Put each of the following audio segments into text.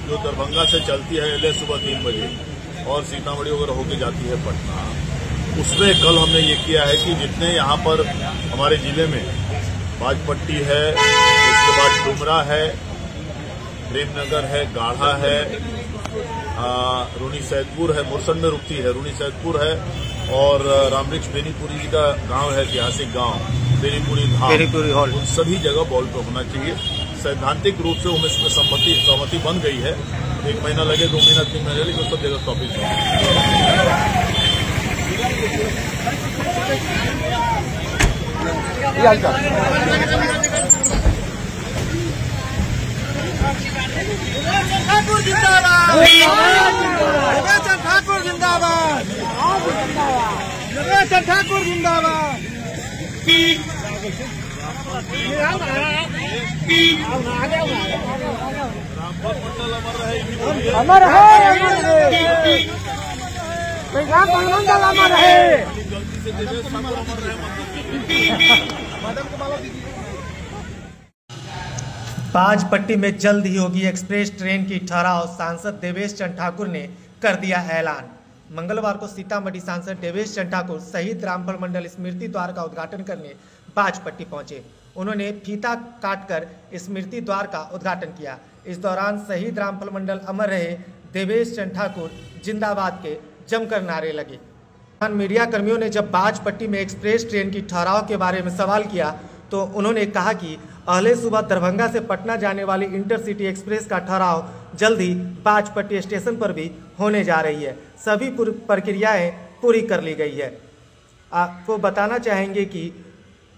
जो दरभंगा से चलती है एलए सुबह 3 बजे और सीतामढ़ी वगैरह होके जाती है पटना, उसमें कल हमने ये किया है कि जितने यहाँ पर हमारे जिले में बाजपट्टी है, उसके बाद डुमरा है, प्रेमनगर है, गाढ़ा है, रूनी सैदपुर है, मुरसन में रुकती है, रूनी सैदपुर है और रामवृक्ष बेनीपुरी का गांव है, ऐतिहासिक गांव बेनीपुरी धाम, उन सभी जगह बॉल पे होना चाहिए। सैद्धांतिक रूप से उनमें सहमति बन गई है। 1 महीना लगे, 2 महीना, 3 महीने, लेकिन सब जगह टॉपिक ठाकुर जिंदाबाद, ठाकुर जिंदाबाद, ठाकुर जिंदाबाद। अमर है, अमर है। बाजपट्टी में जल्द ही होगी एक्सप्रेस ट्रेन की ठहराव, सांसद देवेश चंद्र ठाकुर ने कर दिया ऐलान। मंगलवार को सीतामढ़ी सांसद देवेश चंद्र ठाकुर शहीद रामफल मंडल स्मृति द्वार का उद्घाटन करने बाजपट्टी पहुंचे। उन्होंने फीता काटकर स्मृति द्वार का उद्घाटन किया। इस दौरान शहीद रामफल मंडल अमर रहे, देवेश चंद्र ठाकुर जिंदाबाद के जमकर नारे लगे। मीडिया कर्मियों ने जब बाजपट्टी में एक्सप्रेस ट्रेन की ठहराव के बारे में सवाल किया तो उन्होंने कहा कि अगले सुबह दरभंगा से पटना जाने वाली इंटरसिटी एक्सप्रेस का ठहराव जल्द ही बाजपट्टी स्टेशन पर भी होने जा रही है। सभी प्रक्रियाएं पूरी कर ली गई है। आपको बताना चाहेंगे कि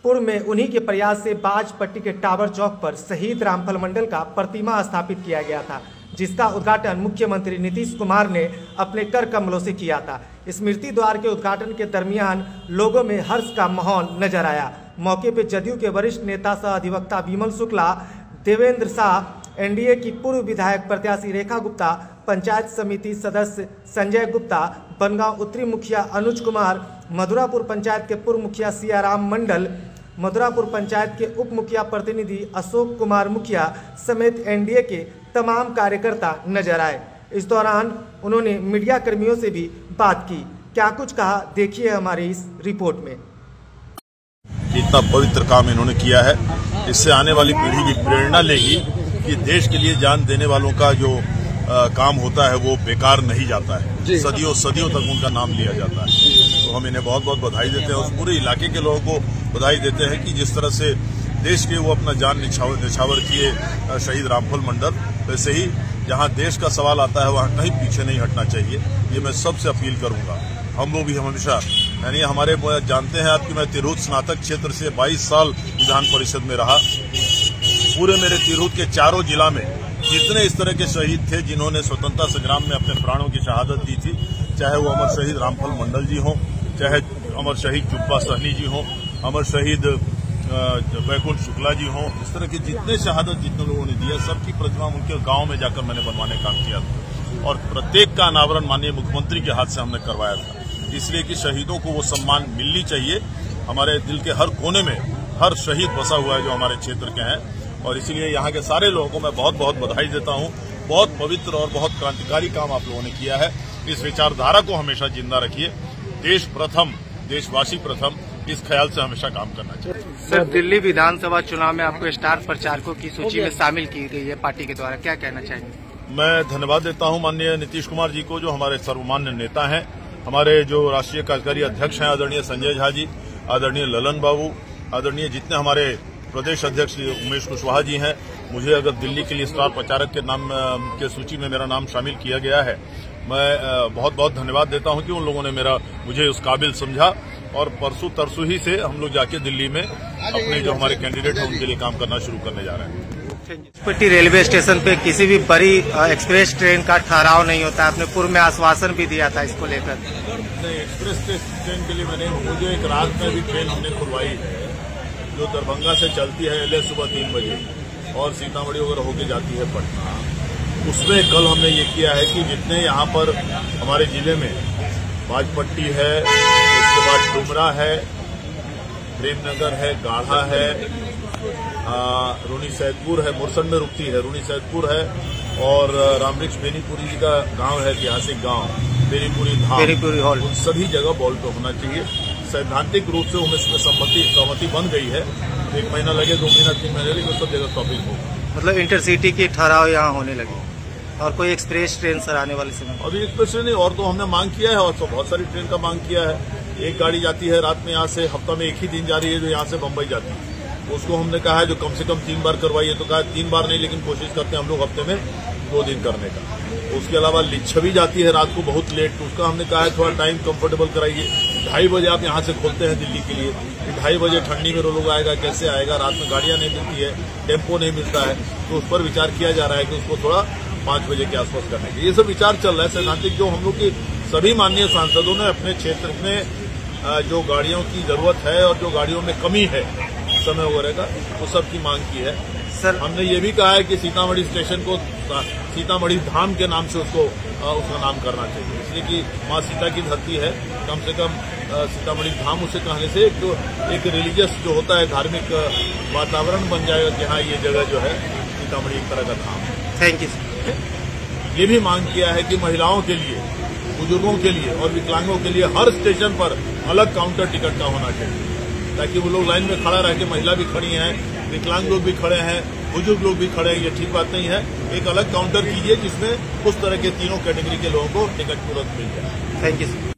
पूर्व में उन्हीं के प्रयास से बाजपट्टी के टावर चौक पर शहीद रामफल मंडल का प्रतिमा स्थापित किया गया था, जिसका उद्घाटन मुख्यमंत्री नीतीश कुमार ने अपने कर कमलों से किया था। स्मृति द्वार के उद्घाटन के दरमियान लोगों में हर्ष का माहौल नजर आया। मौके पर जदयू के वरिष्ठ नेता सह अधिवक्ता विमल शुक्ला, देवेंद्र शाह, एनडीए की पूर्व विधायक प्रत्याशी रेखा गुप्ता, पंचायत समिति सदस्य संजय गुप्ता, बनगांव उत्तरी मुखिया अनुज कुमार, मधुरापुर पंचायत के पूर्व मुखिया सियाराम मंडल, मधुरापुर पंचायत के उप मुखिया प्रतिनिधि अशोक कुमार मुखिया समेत एनडीए के तमाम कार्यकर्ता नजर आए। इस दौरान उन्होंने मीडिया कर्मियों से भी बात की। क्या कुछ कहा, देखिए हमारी इस रिपोर्ट में। इतना पवित्र काम इन्होंने किया है, इससे आने वाली पीढ़ी भी प्रेरणा लेगी कि देश के लिए जान देने वालों का जो काम होता है वो बेकार नहीं जाता है। सदियों सदियों तक उनका नाम लिया जाता है। तो हम इन्हें बहुत बहुत बधाई देते हैं। उस पूरे इलाके के लोगों को बधाई देते हैं कि जिस तरह से देश के वो अपना जान निछावर किए शहीद रामफल मंडल, वैसे ही जहां देश का सवाल आता है वहां कहीं पीछे नहीं हटना चाहिए। ये मैं सबसे अपील करूंगा। हम लोग भी हमेशा, यानी हमारे जानते हैं आप कि मैं तिरहुत स्नातक क्षेत्र से 22 साल विधान परिषद में रहा। पूरे मेरे तिरहुत के चारों जिला में जितने इस तरह के शहीद थे जिन्होंने स्वतंत्रता संग्राम में अपने प्राणों की शहादत दी थी, चाहे वो अमर शहीद रामफल मंडल जी हों, चाहे अमर शहीद जुब्बा सहनी जी हों, अमर शहीद वैकुंठ शुक्ला जी हों, इस तरह की जितने शहादत जितने लोगों ने दिया, सबकी प्रतिमा उनके गांव में जाकर मैंने बनवाने का काम किया था और प्रत्येक का अनावरण माननीय मुख्यमंत्री के हाथ से हमने करवाया था। इसलिए कि शहीदों को वो सम्मान मिलनी चाहिए। हमारे दिल के हर कोने में हर शहीद बसा हुआ है जो हमारे क्षेत्र के हैं, और इसीलिए यहाँ के सारे लोगों को मैं बहुत बहुत बधाई देता हूँ। बहुत पवित्र और बहुत क्रांतिकारी काम आप लोगों ने किया है। इस विचारधारा को हमेशा जिंदा रखिए। देश प्रथम, देशवासी प्रथम, इस ख्याल से हमेशा काम करना चाहिए। सर, दिल्ली विधानसभा चुनाव में आपको स्टार प्रचारकों की सूची में शामिल की गई है पार्टी के द्वारा, क्या कहना चाहेंगे? मैं धन्यवाद देता हूँ माननीय नीतीश कुमार जी को, जो हमारे सर्वमान्य नेता हैं। हमारे जो राष्ट्रीय कार्यकारी अध्यक्ष हैं आदरणीय संजय झा जी, आदरणीय ललन बाबू, आदरणीय जितने हमारे प्रदेश अध्यक्ष उमेश कुशवाहा जी हैं। मुझे अगर दिल्ली के लिए स्टार प्रचारक के नाम के सूची में मेरा नाम शामिल किया गया है, मैं बहुत बहुत धन्यवाद देता हूं कि उन लोगों ने मुझे उस काबिल समझा और परसों तरसों ही से हम लोग जाके दिल्ली में अपने जो हमारे कैंडिडेट हैं उनके लिए काम करना शुरू करने जा रहे हैं। बाजपट्टी रेलवे स्टेशन पे किसी भी बड़ी एक्सप्रेस ट्रेन का ठहराव नहीं होता। आपने पूर्व में आश्वासन भी दिया था इसको लेकर। एक्सप्रेस ट्रेन के लिए मुझे एक रात में भी ट्रेन हमने खुलवाई है जो दरभंगा से चलती है एलए सुबह 3 बजे और सीतामढ़ी वगैरह होके जाती है पटना। उसमें कल हमने ये किया है कि जितने यहाँ पर हमारे जिले में बाजपट्टी है, उसके बाद डुमरा है, प्रेमनगर है, गाढ़ा है, रूनी सैदपुर है, मुरसन में रुकती है, रूनी सैदपुर है और रामवृक्ष बेनीपुरी जी का गांव है, ऐतिहासिक गांव बेनीपुरी धाम, बेनीपुरी हॉल, उन सभी जगह बॉल्ट होना चाहिए। सैद्धांतिक रूप से उनमें सहमति बन गई है। 1 महीना लगे, 2 महीना, 3 महीने लगे, सब जगह स्टॉपिंग होगा। मतलब इंटरसिटी की ठहराव यहाँ होने लगे और कोई एक्सप्रेस ट्रेन सर आने वाले समय? अभी एक्सप्रेस ट्रेन नहीं, और तो हमने मांग किया है, और तो बहुत सारी ट्रेन का मांग किया है। एक गाड़ी जाती है रात में यहाँ से, हफ्ता में 1 ही दिन जा रही है, जो यहाँ से बम्बई जाती है। उसको हमने कहा है जो कम से कम 3 बार करवाइए, तो कहा 3 बार नहीं, लेकिन कोशिश करते हैं हम लोग हफ्ते में 2 दिन करने का। उसके अलावा लिच्छवी जाती है रात को बहुत लेट, तो उसका हमने कहा है थोड़ा टाइम कंफर्टेबल कराइए। 2:30 बजे आप यहाँ से खोलते हैं दिल्ली के लिए, 2:30 बजे ठंडी में लोग आएगा, कैसे आएगा? रात में गाड़ियां नहीं मिलती है, टेम्पो नहीं मिलता है, तो उस पर विचार किया जा रहा है कि उसको थोड़ा 5 बजे के आसपास करने के। ये सब विचार चल रहा है सैद्धांतिक। जो हम लोग की सभी माननीय सांसदों ने अपने क्षेत्र में जो गाड़ियों की जरूरत है और जो गाड़ियों में कमी है समय वगैरह का, वो सब की मांग की है। सर हमने ये भी कहा है कि सीतामढ़ी स्टेशन को सीतामढ़ी धाम के नाम से उसका नाम करना चाहिए, इसलिए कि माँ सीता की धरती है। कम से कम सीतामढ़ी धाम उसे कहने से एक रिलीजियस जो होता है, धार्मिक वातावरण बन जाएगा कि हाँ, ये जगह जो है सीतामढ़ी एक तरह का धाम है। Thank you. ये भी मांग किया है कि महिलाओं के लिए, बुजुर्गों के लिए और विकलांगों के लिए हर स्टेशन पर अलग काउंटर टिकट का होना चाहिए, ताकि वो लोग लाइन में खड़ा रह के, महिला भी खड़ी हैं, विकलांग लोग भी खड़े हैं, बुजुर्ग लोग भी खड़े हैं, ये ठीक बात नहीं है। एक अलग काउंटर कीजिए जिसमें उस तरह के तीनों कैटेगरी के लोगों को टिकट तुरंत मिल जाए। Thank you sir.